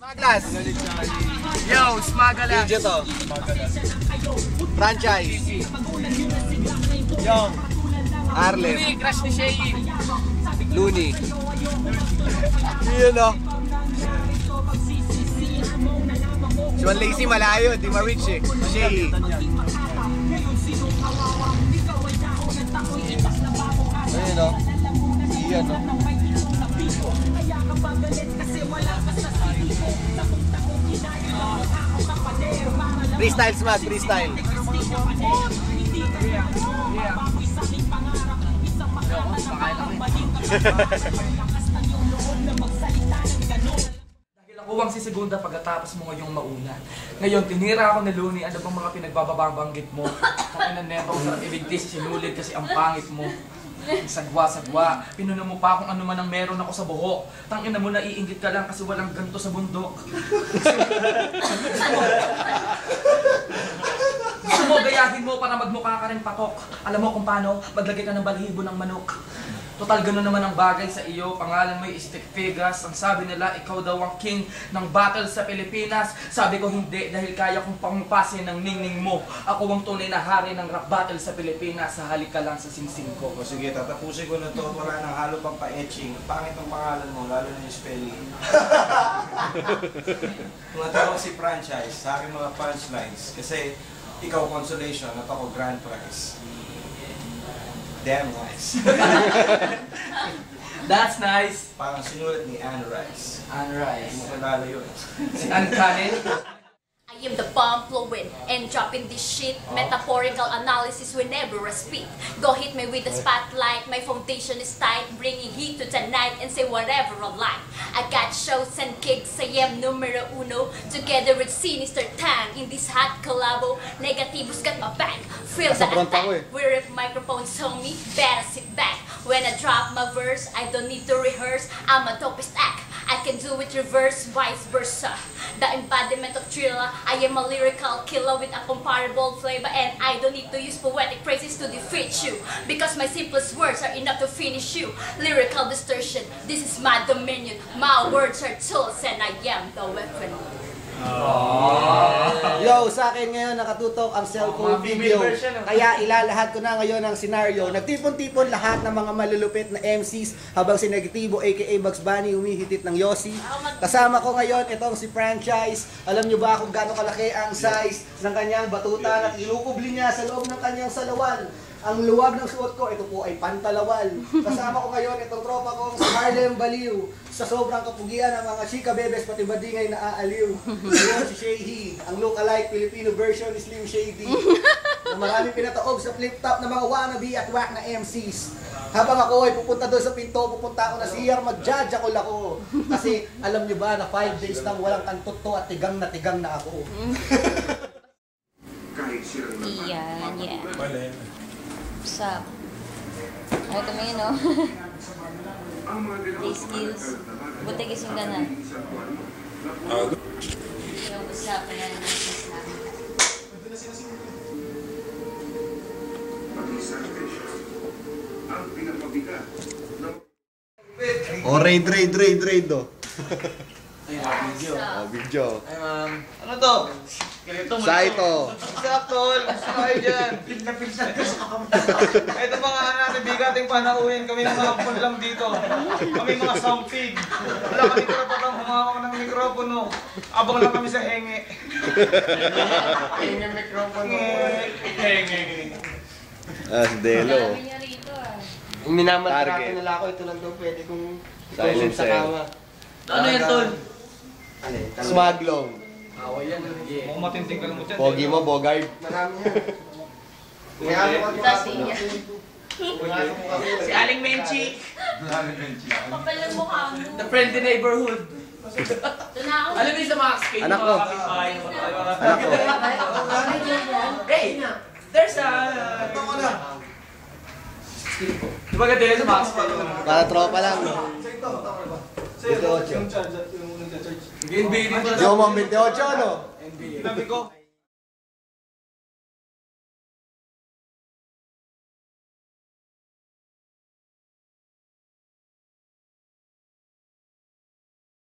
Smaglas! Yo, Smaglas! Video to. Franchise. Yo. Arlem. Looney, crush ni Shay. Looney. Yun o. Si Juan Lacy malayo, di ma-reach eh. Shay. Ayun o. Iyan o. Freestyle Smag, freestyle. Dahil ako ang si Segunda pagkatapos mo ngayong mauna. Ngayon, tinira ako ni Looney. Ano bang mga pinagbababanggit mo? Kung inanetong sa ibigtis, sinulid kasi ang pangit mo. Sagwa-sagwa. Pinuno mo pa kung ano man ang meron ako sa buhok. Tangina mo, naiinggit ka lang kasi walang ganto sa bundok. Gusto mo, gayahin mo para magmukha ka rin patok. Alam mo kung paano, maglagay ka ng balahibo ng manok. Total, gano'n naman ang bagay sa iyo. Pangalan mo ay Stick Vegas. Ang sabi nila, ikaw daw ang king ng battle sa Pilipinas. Sabi ko hindi, dahil kaya kong pampasin ng ningning mo. Ako ang tunay na hari ng rap battle sa Pilipinas. Sahalik ka lang sa singsing ko. O sige, tatapusin ko na to. Wala nang halo pang pa-etching. Pangit ang pangalan mo, lalo na yung spelling. Tumatawag si Franchise sa aking mga punchlines. Kasi ikaw consolation at ako grand prize. Damn nice. That's nice. Parang sinulat ni Anne Rice. Anne Rice. Hindi mo kalala yun. Si Anne Cannon. I am the bomb flowing and dropping this shit. Metaphorical analysis whenever I speak. Go hit me with the spotlight. My foundation is tight, bringing heat to tonight and say whatever I like. I got shows and kicks. I am numero uno. Together with Sinister Tang in this hot collabo. Negativos got my back. Feel the attack. We rip microphones, homie. Better sit back. When I drop my verse, I don't need to rehearse. I'm a dopest act. I can do it reverse, vice versa. The embodiment of thriller. I am a lyrical killer with a comparable flavor, and I don't need to use poetic phrases to defeat you, because my simplest words are enough to finish you. Lyrical distortion, this is my dominion. My words are tools, and I am the weapon. Yo, sa akin ngayon nakatutok ang cellphone video. Kaya ilalahat ko na ngayon ang senaryo. Nagtipon-tipon lahat ng mga malulupit na MCs habang si Negativo aka Bugs Bunny humihitit ng Yossi. Kasama ko ngayon itong si Franchise. Alam nyo ba kung gaano kalaki ang size ng kanyang batuta at ilukubli niya sa loob ng kanyang salawan? Ang luwag ng suot ko, ito po ay pantalawal. Kasama ko ngayon itong tropa kong si Harlem Baliw. Sa sobrang kapugian ng mga chika bebes pati badingay na aaliw. Ngayon si Shady, ang look-alike Filipino version ni Slim Shady. Na maraming pinataog sa flip-top ng mga wannabe at whack na MCs. Habang ako ay pupunta doon sa pinto, pupunta ako na CR, mag-judge ako. Kasi alam nyo ba na 5 days nang walang kantot at tigang na ako. Iyan, yeah. What's up? Ay, tumingin, no? Play skills. Buti gising ka na. Yo, what's up? Ayan, O, raid do. Video. Video. Ay, ano to? Saito. Saktol! Ay, dyan! Ito pa nga natin, bigating panauhin. Kami mga lang dito. Kami mga soundpig. Wala kami karapatang humawak ng mikropono. Abang lang kami sa henge. Henge mikropono. Henge. Si Delo. Marami niya rito, ah. Yung minamaltrato nila ako, ito lang daw pwede kong itusin sa kama. Ano yan, Tol? Smaglong. Away yan. Mukhang matinding kalmot yan. Pogi mo, Bogard. Marami yan. Kaya ako Si Aling Menchi. Kapal ng mukha mo. The friendly neighborhood. Ito na ako. Alam mo yung sa mga skate, Anak ko. mga kapitbahay. Anak ko. Hey, there's a... Di ba ganda yun sa mga skate? Para tropa lang. 28. NBA dito. Yo, 28 ano? NBA. Sinabi ko,